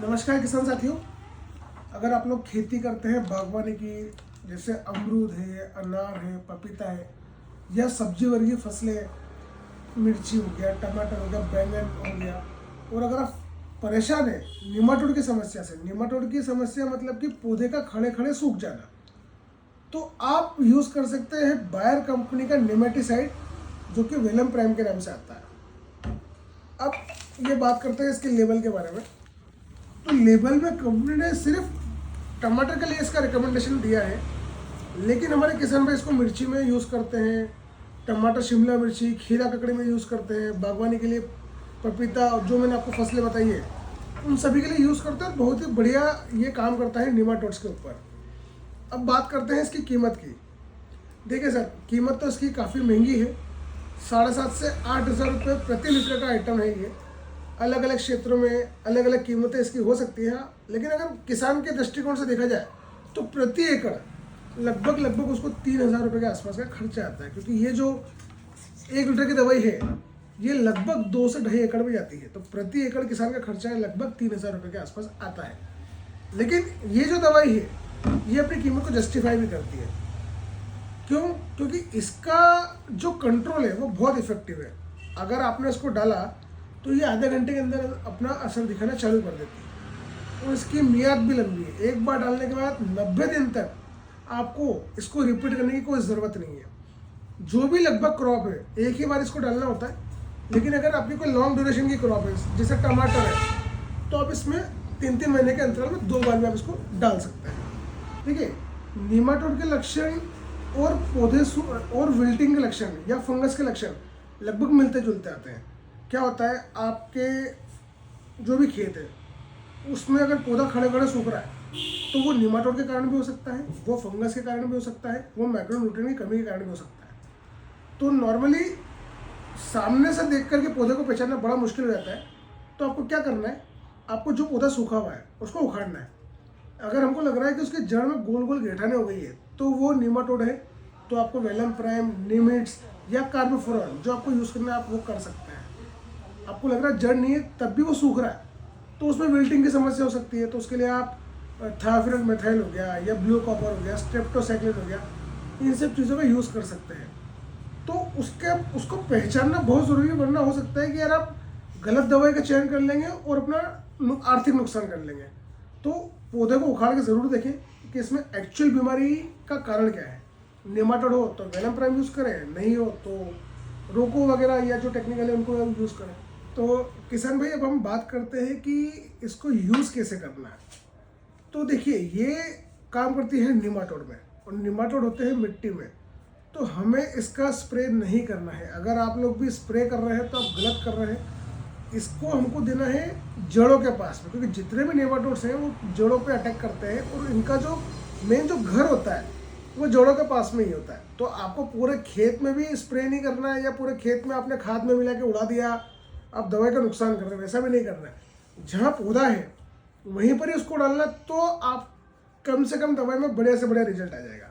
नमस्कार किसान साथियों। अगर आप लोग खेती करते हैं बागवानी की, जैसे अमरूद है, अनार है, पपीता है या सब्जी वर्गीय फसलें, मिर्ची हो गया, टमाटर हो गया, बैंगन हो गया, और अगर आप परेशान है निमाटोड की समस्या से, निमाटोड की समस्या मतलब कि पौधे का खड़े खड़े सूख जाना, तो आप यूज़ कर सकते हैं बायर कंपनी का नेमेटिसाइड, जो कि वेलम प्राइम के नाम से आता है। अब ये बात करते हैं इसके लेवल के बारे में। तो लेबल में कंपनी ने सिर्फ टमाटर के लिए इसका रिकमेंडेशन दिया है, लेकिन हमारे किसान भाई इसको मिर्ची में यूज़ करते हैं, टमाटर, शिमला मिर्ची, खीरा ककड़ी में यूज़ करते हैं, बागवानी के लिए पपीता और जो मैंने आपको फसलें बताई है उन सभी के लिए यूज़ करते हैं। बहुत ही बढ़िया ये काम करता है निमाटोड्स के ऊपर। अब बात करते हैं इसकी कीमत की। देखिए सर, कीमत तो इसकी काफ़ी महंगी है, 7,500 से 8,000 रुपये प्रति लीटर का आइटम है ये। अलग अलग क्षेत्रों में अलग अलग कीमतें इसकी हो सकती हैं, लेकिन अगर किसान के दृष्टिकोण से देखा जाए तो प्रति एकड़ लगभग उसको 3,000 रुपये के आसपास का खर्चा आता है, क्योंकि ये जो 1 लीटर की दवाई है ये लगभग 2 से 2.5 एकड़ में जाती है। तो प्रति एकड़ किसान का खर्चा है लगभग 3,000 रुपये के आसपास आता है। लेकिन ये जो दवाई है ये अपनी कीमत को जस्टिफाई भी करती है। क्यों? क्योंकि इसका जो कंट्रोल है वो बहुत इफेक्टिव है। अगर आपने इसको डाला तो ये आधे घंटे के अंदर अपना असर दिखाना चालू कर देती है, और इसकी मियाद भी लंबी है। एक बार डालने के बाद 90 दिन तक आपको इसको रिपीट करने की कोई ज़रूरत नहीं है। जो भी लगभग क्रॉप है एक ही बार इसको डालना होता है, लेकिन अगर आपकी कोई लॉन्ग ड्यूरेशन की क्रॉप है जैसे टमाटर है तो आप इसमें 3-3 महीने के अंतराल में 2 बार भी आप इसको डाल सकते हैं। ठीक है। निमाटोड के लक्षण और पौधे और विल्टिंग के लक्षण या फंगस के लक्षण लगभग मिलते जुलते आते हैं। क्या होता है, आपके जो भी खेत है उसमें अगर पौधा खड़े खड़े सूख रहा है तो वो निमाटोड के कारण भी हो सकता है, वो फंगस के कारण भी हो सकता है, वो मैक्रोन्यूट्रिएंट की कमी के कारण भी हो सकता है। तो नॉर्मली सामने से देख करके पौधे को पहचानना बड़ा मुश्किल हो जाता है। तो आपको क्या करना है, आपको जो पौधा सूखा हुआ है उसको उखाड़ना है। अगर हमको लग रहा है कि उसके जड़ में गोल गोल गेठाने हो गई है तो वो निमाटोड है, तो आपको वेलम प्राइम, निमिट्स या कार्बोफोरॉन जो आपको यूज़ करना है आप वो कर सकते हैं। आपको लग रहा है जड़ नहीं है तब भी वो सूख रहा है तो उसमें विल्टिंग की समस्या हो सकती है, तो उसके लिए आप थायोफिनल मेथाइल हो गया या ब्लू कॉपर हो गया, स्ट्रेप्टोसाइक्लिन हो गया, इन सब चीज़ों का यूज़ कर सकते हैं। तो उसको पहचानना बहुत ज़रूरी है, वरना हो सकता है कि यार आप गलत दवाई का चयन कर लेंगे और अपना आर्थिक नुकसान कर लेंगे। तो पौधे को उखाड़ के ज़रूर देखें कि इसमें एक्चुअल बीमारी का कारण क्या है। नेमाटोड हो तो वेलम प्राइम यूज़ करें, नहीं हो तो रोको वगैरह या जो टेक्निकल है उनको यूज़ करें। तो किसान भाई अब हम बात करते हैं कि इसको यूज़ कैसे करना है। तो देखिए, ये काम करती है निमाटोड में, और निमाटोड होते हैं मिट्टी में। तो हमें इसका स्प्रे नहीं करना है। अगर आप लोग भी स्प्रे कर रहे हैं तो आप गलत कर रहे हैं। इसको हमको देना है जड़ों के पास में, क्योंकि जितने भी नेमाटोड्स हैं वो जड़ों पे अटैक करते हैं, और इनका जो मेन जो घर होता है वो जड़ों के पास में ही होता है। तो आपको पूरे खेत में भी स्प्रे नहीं करना है, या पूरे खेत में आपने खाद में मिला के उड़ा दिया, आप दवाई का नुकसान कर रहे हैं, वैसा भी नहीं करना है। जहाँ पौधा है वहीं पर ही उसको डालना, तो आप कम से कम दवाई में बढ़िया से बढ़िया रिजल्ट आ जाएगा।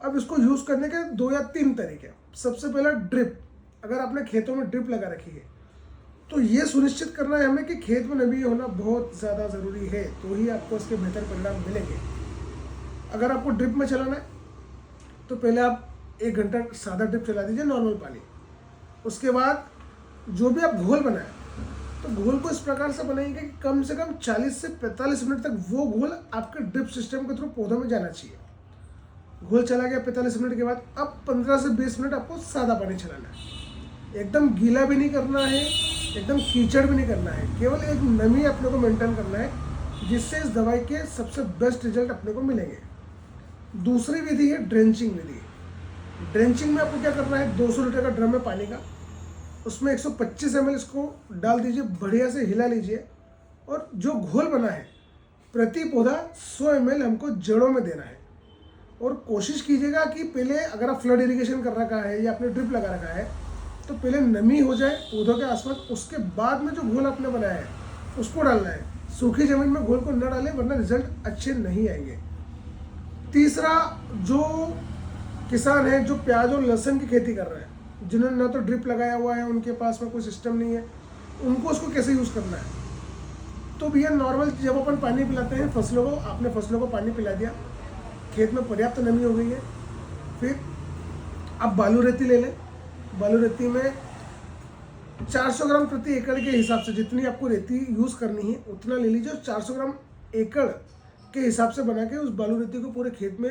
अब इसको यूज़ करने के 2 या 3 तरीके। सबसे पहला ड्रिप। अगर आपने खेतों में ड्रिप लगा रखी है तो ये सुनिश्चित करना है हमें कि खेत में नमी होना बहुत ज़्यादा ज़रूरी है, तो ही आपको इसके बेहतर परिणाम मिलेंगे। अगर आपको ड्रिप में चलाना है तो पहले आप 1 घंटा सादा ड्रिप चला दीजिए, नॉर्मल पानी। उसके बाद जो भी आप घोल बनाए तो घोल को इस प्रकार से बनाइएगा कि कम से कम 40 से 45 मिनट तक वो घोल आपके ड्रिप सिस्टम के थ्रू पौधों में जाना चाहिए। घोल चला गया 45 मिनट के बाद, अब 15 से 20 मिनट आपको सादा पानी चलाना है। एकदम गीला भी नहीं करना है, एकदम कीचड़ भी नहीं करना है, केवल एक नमी अपने को मेंटेन करना है, जिससे इस दवाई के सबसे बेस्ट रिजल्ट अपने को मिलेंगे। दूसरी विधि है ड्रेंचिंग विधि। ड्रेंचिंग में आपको क्या करना है, 200 लीटर का ड्रम है पानी का, उसमें 125 ml इसको डाल दीजिए, बढ़िया से हिला लीजिए, और जो घोल बना है प्रति पौधा 100 ml हमको जड़ों में देना है। और कोशिश कीजिएगा कि पहले, अगर आप फ्लड इरिगेशन कर रखा है या आपने ड्रिप लगा रखा है, तो पहले नमी हो जाए पौधों के आसपास, उसके बाद में जो घोल आपने बनाया है उसको डालना है। सूखी ज़मीन में घोल को न डालें, वरना रिजल्ट अच्छे नहीं आएंगे। तीसरा, जो किसान है जो प्याज और लहसुन की खेती कर रहे हैं, जिन्होंने ना तो ड्रिप लगाया हुआ है, उनके पास में कोई सिस्टम नहीं है, उनको उसको कैसे यूज़ करना है। तो भैया नॉर्मल जब अपन पानी पिलाते हैं फसलों को, आपने फसलों को पानी पिला दिया, खेत में पर्याप्त नमी हो गई है, फिर आप बालू रेती ले लें। बालू रेती में 400 ग्राम प्रति एकड़ के हिसाब से जितनी आपको रेती यूज़ करनी है उतना ले लीजिए। 400 ग्राम एकड़ के हिसाब से बना के उस बालू रेती को पूरे खेत में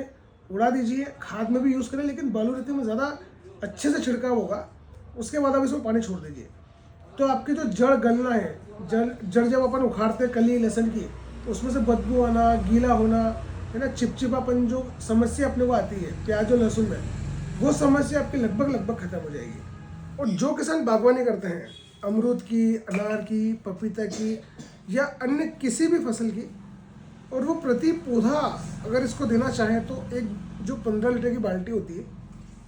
उड़ा दीजिए। खाद में भी यूज़ करें, लेकिन बालू रेती में ज़्यादा अच्छे से छिड़काव होगा। उसके बाद आप इसमें पानी छोड़ दीजिए, तो आपकी जो जड़ गलना है, जड़ जब अपन उखाड़ते हैं कली लहसुन की, तो उसमें से बदबू आना, गीला होना है ना, चिपचिपापन जो समस्या अपने को आती है प्याज और लहसुन में, वो समस्या आपकी लगभग खत्म हो जाएगी। और जो किसान बागवानी करते हैं अमरूद की, अनार की, पपीता की या अन्य किसी भी फसल की, और वो प्रति पौधा अगर इसको देना चाहें तो एक जो 15 लीटर की बाल्टी होती है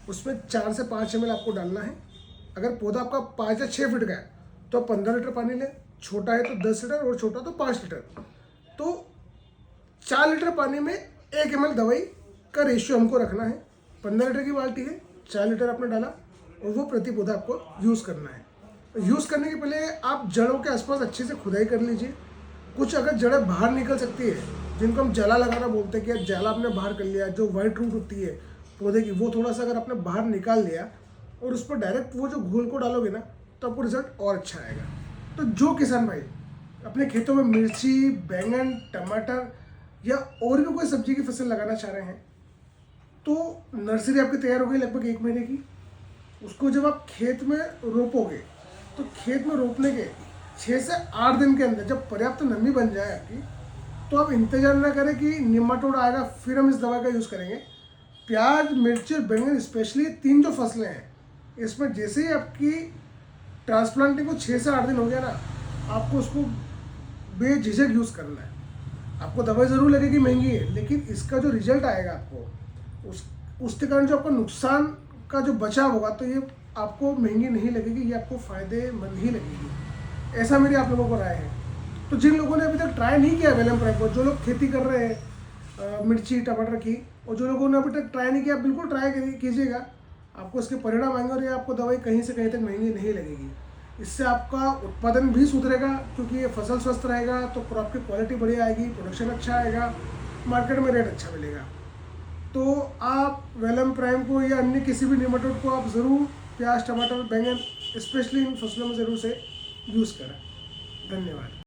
उसमें 4 से 5 ml आपको डालना है। अगर पौधा आपका 5 या 6 फीट का है तो आप 15 लीटर पानी लें, छोटा है तो 10 लीटर और छोटा तो 5 लीटर। तो 4 लीटर पानी में 1 ml दवाई का रेशियो हमको रखना है। 15 लीटर की बाल्टी है, 4 लीटर आपने डाला और वो प्रति पौधा आपको यूज़ करना है। यूज़ करने के पहले आप जड़ों के आसपास अच्छे से खुदाई कर लीजिए। कुछ अगर जड़ें बाहर निकल सकती है, जिनको हम जाला लगाना बोलते हैं कि जाला आपने बाहर कर लिया, जो वाइट रूट होती है पौधे की, वो थोड़ा सा अगर आपने बाहर निकाल लिया और उस पर डायरेक्ट वो जो घोल को डालोगे ना, तो आपको रिजल्ट और अच्छा आएगा। तो जो किसान भाई अपने खेतों में मिर्ची, बैंगन, टमाटर या और भी कोई सब्जी की फसल लगाना चाह रहे हैं, तो नर्सरी आपकी तैयार हो गई लगभग 1 महीने की। उसको जब आप खेत में रोपोगे तो खेत में रोपने के 6 से 8 दिन के अंदर जब पर्याप्त नमी बन जाए आपकी, तो आप इंतजार ना करें कि निमाटोड आएगा फिर हम इस दवा का यूज़ करेंगे। प्याज, मिर्ची और बैंगन स्पेशली 3 जो फसलें हैं, इसमें जैसे ही आपकी ट्रांसप्लांटिंग को 6 से 8 दिन हो गया ना, आपको उसको बेझिझक यूज़ करना है। आपको दवाई ज़रूर लगेगी महंगी है, लेकिन इसका जो रिजल्ट आएगा आपको उसके कारण जो आपका नुकसान का जो बचाव होगा, तो ये आपको महंगी नहीं लगेगी, ये आपको फ़ायदेमंद ही लगेगी। ऐसा मेरी आप लोगों को राय है। तो जिन लोगों ने अभी तक ट्राई नहीं किया वेलम प्राइम को, जो लोग खेती कर रहे हैं मिर्ची टमाटर की, और जो लोगों ने अभी तक ट्राई नहीं किया, बिल्कुल ट्राई कीजिएगा। आपको इसके परिणाम आएंगे और ये आपको दवाई कहीं से कहीं तक महंगी नहीं लगेगी। इससे आपका उत्पादन भी सुधरेगा, क्योंकि ये फसल स्वस्थ रहेगा तो क्रॉप की क्वालिटी बढ़िया आएगी, प्रोडक्शन अच्छा आएगा, मार्केट में रेट अच्छा मिलेगा। तो आप वेलम प्राइम को या अन्य किसी भी निमाटोड को आप ज़रूर प्याज, टमाटर, बैंगन स्पेशली इन फसलों में ज़रूर से यूज़ करें। धन्यवाद।